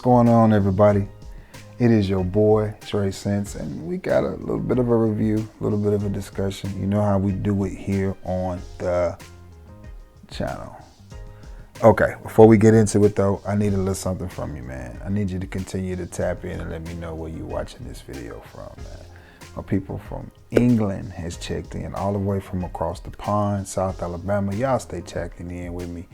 going on, everybody? It is your boy, Trey Sense, and we got a little bit of a review, a little bit of a discussion. You know how we do it here on the channel. Okay, before we get into it though, I need a little something from you, man. I need you to continue to tap in and let me know where you're watching this video from, man. My people from England has checked in all the way from across the pond, South Alabama. Y'all stay checking in with me.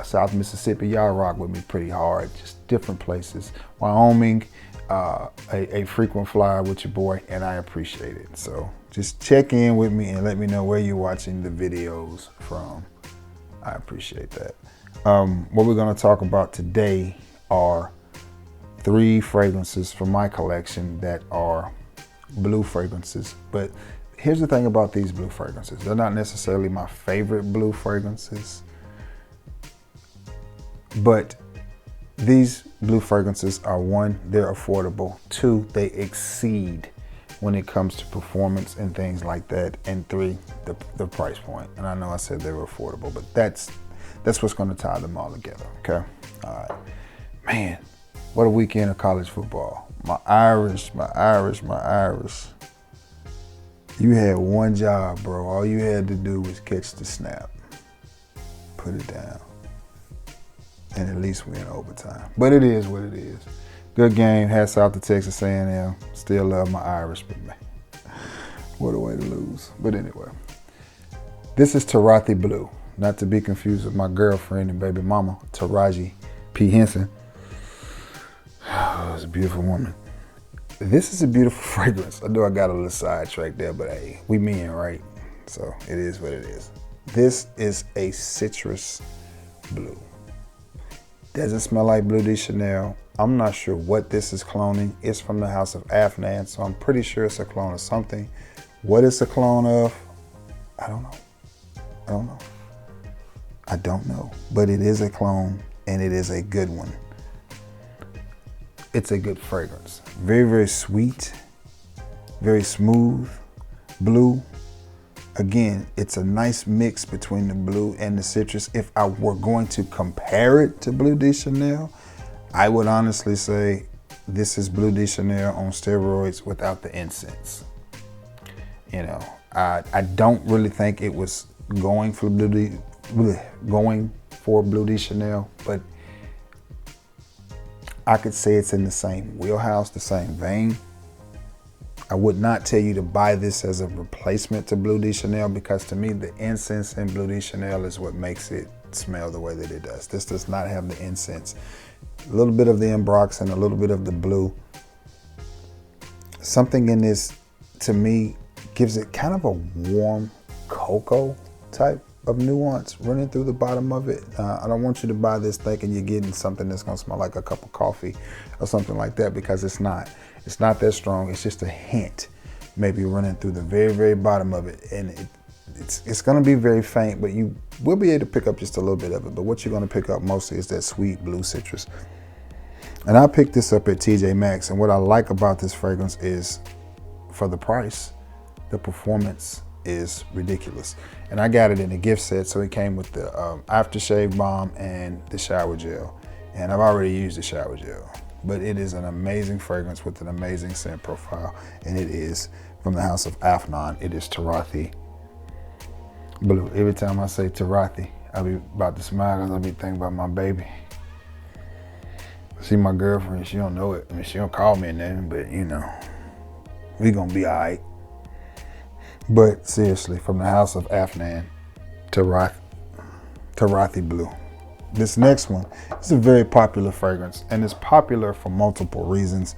South Mississippi, y'all rock with me pretty hard. Just different places. Wyoming, a frequent flyer with your boy, and I appreciate it. So just check in with me and let me know where you're watching the videos from. I appreciate that. What we're going to talk about today are 3 fragrances from my collection that are blue fragrances. But here's the thing about these blue fragrances. They're not necessarily my favorite blue fragrances, but these blue fragrances are 1, they're affordable. 2, they exceed when it comes to performance and things like that. And 3, the price point. And I know I said they were affordable, but that's what's going to tie them all together. Okay. All right, man, what a weekend of college football. My Irish. You had one job, bro. All you had to do was catch the snap, put it down, and at least win overtime. But it is what it is. Good game. Hats off to Texas A&M. Still love my Irish, but man, what a way to lose. But anyway, this is Tarathi Blue. Not to be confused with my girlfriend and baby mama, Taraji P. Henson. Oh, it's a beautiful woman. This is a beautiful fragrance. I know I got a little sidetracked there, but hey, we men, right? So it is what it is. This is a citrus blue. Doesn't smell like Bleu de Chanel. I'm not sure what this is cloning. It's from the house of Afnan, so I'm pretty sure it's a clone of something. What it's a clone of, I don't know. But it is a clone, and it is a good one. It's a good fragrance. Very, very sweet, very smooth, blue. Again, it's a nice mix between the blue and the citrus. If I were going to compare it to Bleu de Chanel, I would honestly say this is Bleu de Chanel on steroids without the incense. You know, I don't really think it was going for Bleu de Chanel, but I could say it's in the same wheelhouse, the same vein. I would not tell you to buy this as a replacement to Bleu de Chanel, because to me, the incense in Bleu de Chanel is what makes it smell the way that it does. This does not have the incense. A little bit of the Ambrox and a little bit of the blue. Something in this, to me, gives it kind of a warm cocoa type of nuance running through the bottom of it. I don't want you to buy this thinking you're getting something that's gonna smell like a cup of coffee or something like that, because it's not. It's not that strong. It's just a hint, maybe running through the very, very bottom of it. And it's gonna be very faint, but you will be able to pick up just a little bit of it. But what you're gonna pick up mostly is that sweet blue citrus. And I picked this up at TJ Maxx, and what I like about this fragrance is, for the price, the performance is ridiculous. And I got it in a gift set, so it came with the aftershave balm and the shower gel. And I've already used the shower gel, but it is an amazing fragrance with an amazing scent profile. And it is from the house of Afnan. It is Tarathi Blue. Every time I say Tarathi, I be about to smile because I be thinking about my baby. See, my girlfriend, she don't know it. I mean, she don't call me nothing, but you know, we gonna be all right. But seriously, from the house of Afnan, Tarathi Blue. This next one is a very popular fragrance, and it's popular for multiple reasons.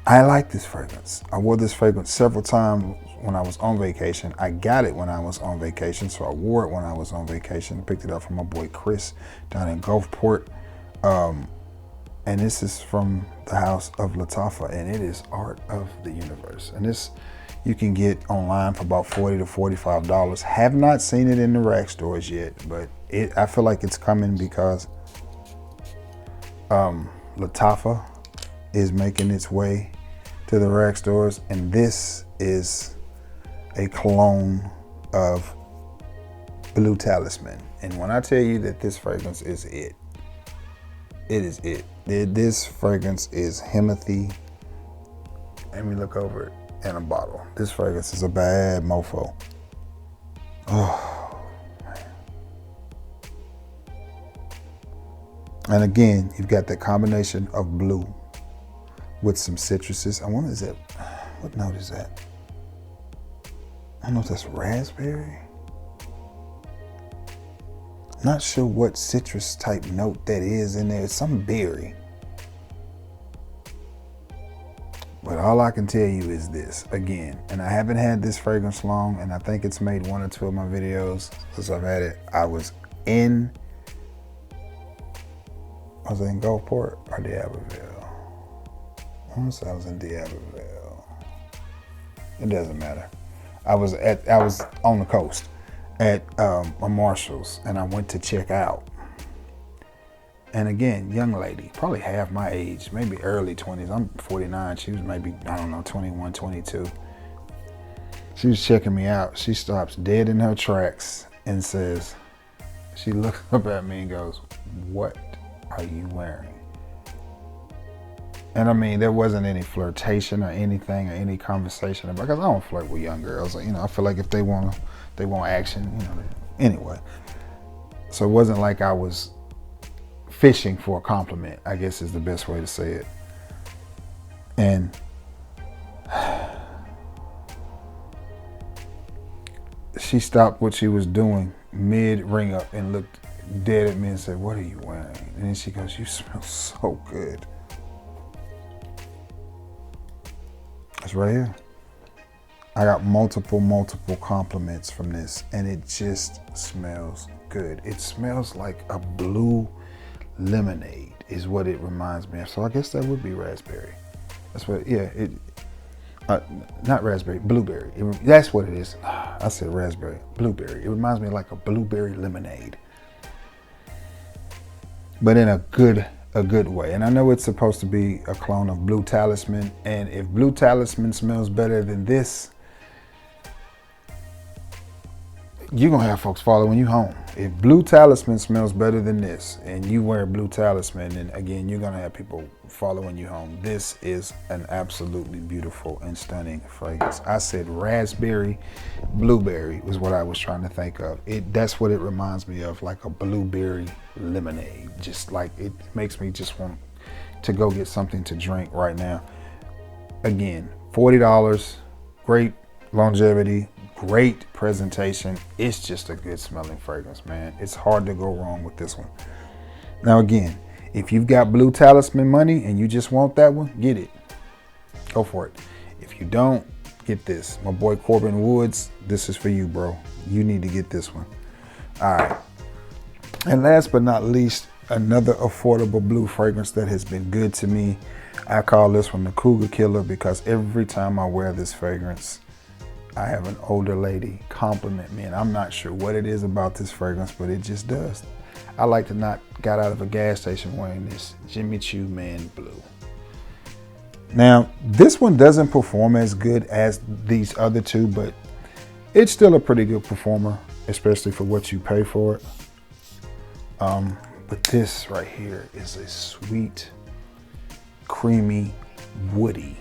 I like this fragrance. I wore this fragrance several times when I was on vacation. I got it when I was on vacation, so I wore it when I was on vacation. Picked it up from my boy Chris down in Gulfport. And this is from the house of Lattafa, and it is Art of the Universe. And this you can get online for about $40 to $45. Have not seen it in the rack stores yet, but I feel like it's coming because Lattafa is making its way to the rack stores, and this is a clone of Blue Talisman. And when I tell you that this fragrance is it, It is it. This fragrance is Himothy. Let me look over it in a bottle. This fragrance is a bad mofo. Oh, man. And again, you've got that combination of blue with some citruses. I wonder, what note is that? I don't know if that's raspberry. Not sure what citrus type note that is in there. It's some berry. But all I can tell you is this, again, and I haven't had this fragrance long, and I think it's made 1 or 2 of my videos since I've had it. I was in Gulfport or D'Iberville? I want to say I was in D'Iberville. It doesn't matter. I was on the coast at a Marshall's, and I went to check out. And again, young lady, probably half my age, maybe early 20s. I'm 49. She was maybe, I don't know, 21, 22. She was checking me out. She stops dead in her tracks and says, she looks up at me and goes, "What are you wearing?" And I mean, there wasn't any flirtation or anything or any conversation about, because I don't flirt with young girls. You know, I feel like if they want action, you know. Anyway, so it wasn't like I was fishing for a compliment, I guess is the best way to say it. And she stopped what she was doing mid ring up and looked dead at me and said, "What are you wearing?" And then she goes, "You smell so good." It's right here. I got multiple compliments from this, and it just smells good. It smells like a blue lemonade is what it reminds me of. So I guess that would be raspberry. That's what, yeah, not raspberry, blueberry. That's what it is. I said raspberry, blueberry. It reminds me of like a blueberry lemonade, but in a good way. And I know it's supposed to be a clone of Blue Talisman, and if Blue Talisman smells better than this, you're gonna have folks following you home. If Blue Talisman smells better than this and you wear Blue Talisman, then again, you're gonna have people following you home. This is an absolutely beautiful and stunning fragrance. I said raspberry, blueberry was what I was trying to think of. That's what it reminds me of, like a blueberry lemonade. Just like, it makes me just want to go get something to drink right now. Again, $40, great longevity, great presentation. It's just a good smelling fragrance, man. It's hard to go wrong with this one. Now again, if you've got Blue Talisman money and you just want that one, get it. Go for it. If you don't, get this. My boy Corbin Woods, this is for you, bro. You need to get this one. All right. And last but not least, another affordable blue fragrance that has been good to me. I call this one the Cougar Killer, because every time I wear this fragrance, I have an older lady compliment me, and I'm not sure what it is about this fragrance, but it just does. I like to not got out of a gas station wearing this Jimmy Choo Man Blue. Now, this one doesn't perform as good as these other two, but it's still a pretty good performer, especially for what you pay for it. But this right here is a sweet, creamy, woody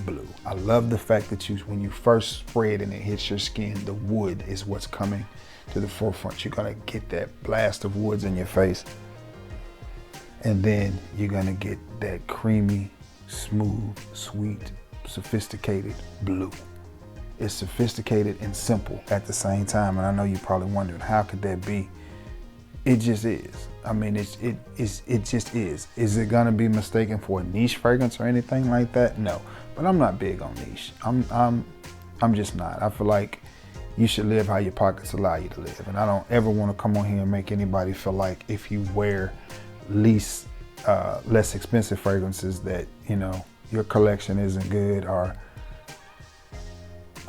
blue. I love the fact that when you first spray it and it hits your skin, the wood is what's coming to the forefront. You're gonna get that blast of woods in your face, and then you're gonna get that creamy, smooth, sweet, sophisticated blue. It's sophisticated and simple at the same time, and I know you're probably wondering, how could that be? It just is. I mean, it just is. Is it gonna be mistaken for a niche fragrance or anything like that? No, but I'm not big on niche. I'm just not. I feel like you should live how your pockets allow you to live, and I don't ever want to come on here and make anybody feel like if you wear less expensive fragrances that, you know, your collection isn't good or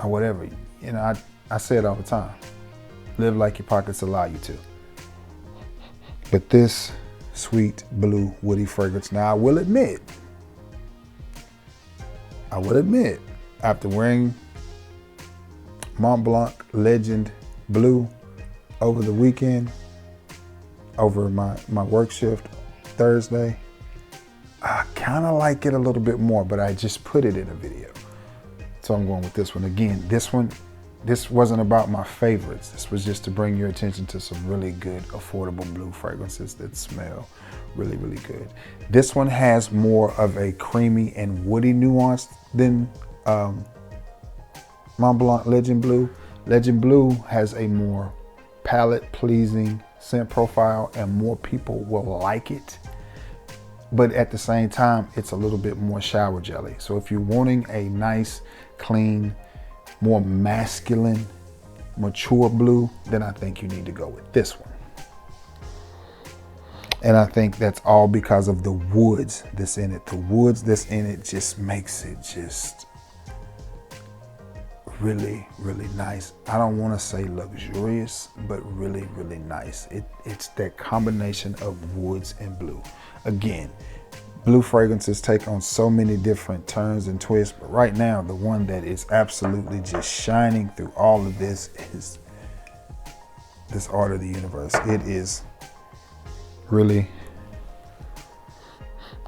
whatever. You know, I say it all the time. Live like your pockets allow you to. But this sweet blue woody fragrance, now I will admit, after wearing Mont Blanc Legend Blue over the weekend, over my work shift Thursday. I kind of like it a little bit more, but I just put it in a video. So I'm going with this one. Again, this wasn't about my favorites. This was just to bring your attention to some really good, affordable blue fragrances that smell really, really good. This one has more of a creamy and woody nuance than Mont Blanc Legend Blue. Legend Blue has a more palate pleasing scent profile and more people will like it. But at the same time, it's a little bit more shower jelly. So if you're wanting a nice, clean, more masculine, mature blue, then I think you need to go with this one. And I think that's all because of the woods that's in it. The woods that's in it just makes it just really, really nice. I don't want to say luxurious, but really, really nice. It's that combination of woods and blue. Again, blue fragrances take on so many different turns and twists, but right now, the one that is absolutely just shining through all of this is this Art of the Universe. It is really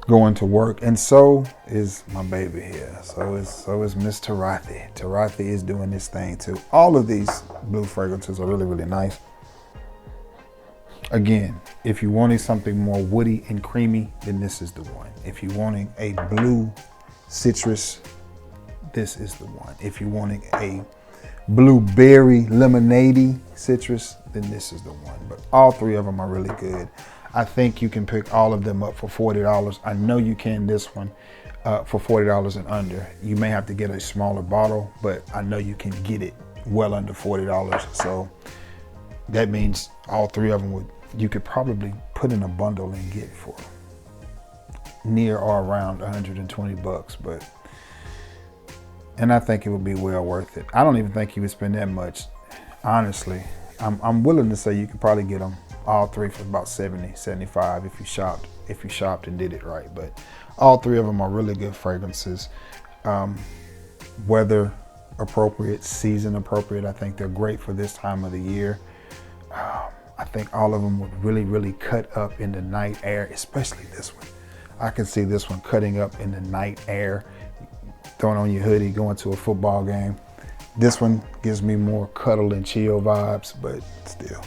going to work, and so is my baby here. So is Miss Tarathi. Tarathi is doing this thing too. All of these blue fragrances are really, really nice. Again, if you're wanting something more woody and creamy, then this is the one. If you're wanting a blue citrus, this is the one. If you're wanting a blueberry lemonade citrus, then this is the one. But all three of them are really good. I think you can pick all of them up for $40. I know you can this one for $40 and under. You may have to get a smaller bottle, but I know you can get it well under $40. So that means all three of them you could probably put in a bundle and get for near or around 120 bucks. And I think it would be well worth it. I don't even think you would spend that much. Honestly, I'm willing to say you could probably get them all three for about 70, 75 if you shopped and did it right. But all three of them are really good fragrances. Weather appropriate, season appropriate. I think they're great for this time of the year. I think all of them would really, really cut up in the night air, especially this one. I can see this one cutting up in the night air, throwing on your hoodie, going to a football game. This one gives me more cuddle and chill vibes, but still,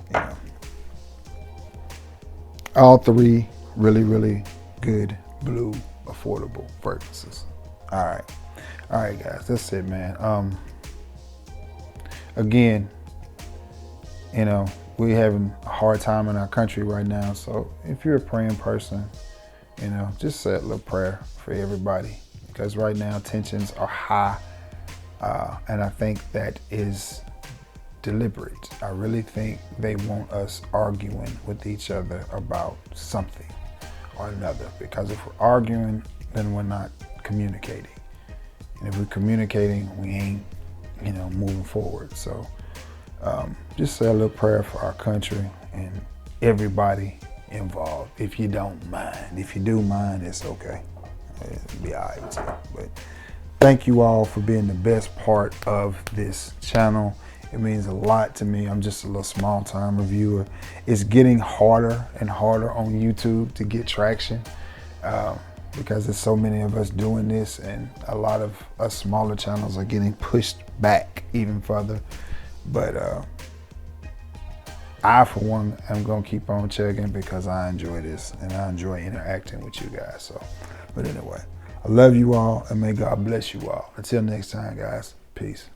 you know. All three really, really good blue, affordable fragrances. All right, guys, that's it, man. Again, you know, we're having a hard time in our country right now. So if you're a praying person, you know, just say a little prayer for everybody, because right now tensions are high. And I think that is deliberate. I really think they want us arguing with each other about something or another, because if we're arguing, then we're not communicating. And if we're communicating, we ain't, you know, moving forward. So just say a little prayer for our country and everybody involved, if you don't mind. If you do mind, it's okay. It'll be all right too. But thank you all for being the best part of this channel. It means a lot to me. I'm just a little small time reviewer. It's getting harder and harder on YouTube to get traction because there's so many of us doing this, and a lot of us smaller channels are getting pushed back even further. But I, for one, am gonna keep on checking because I enjoy this and I enjoy interacting with you guys. So, but anyway, I love you all and may God bless you all. Until next time, guys, peace.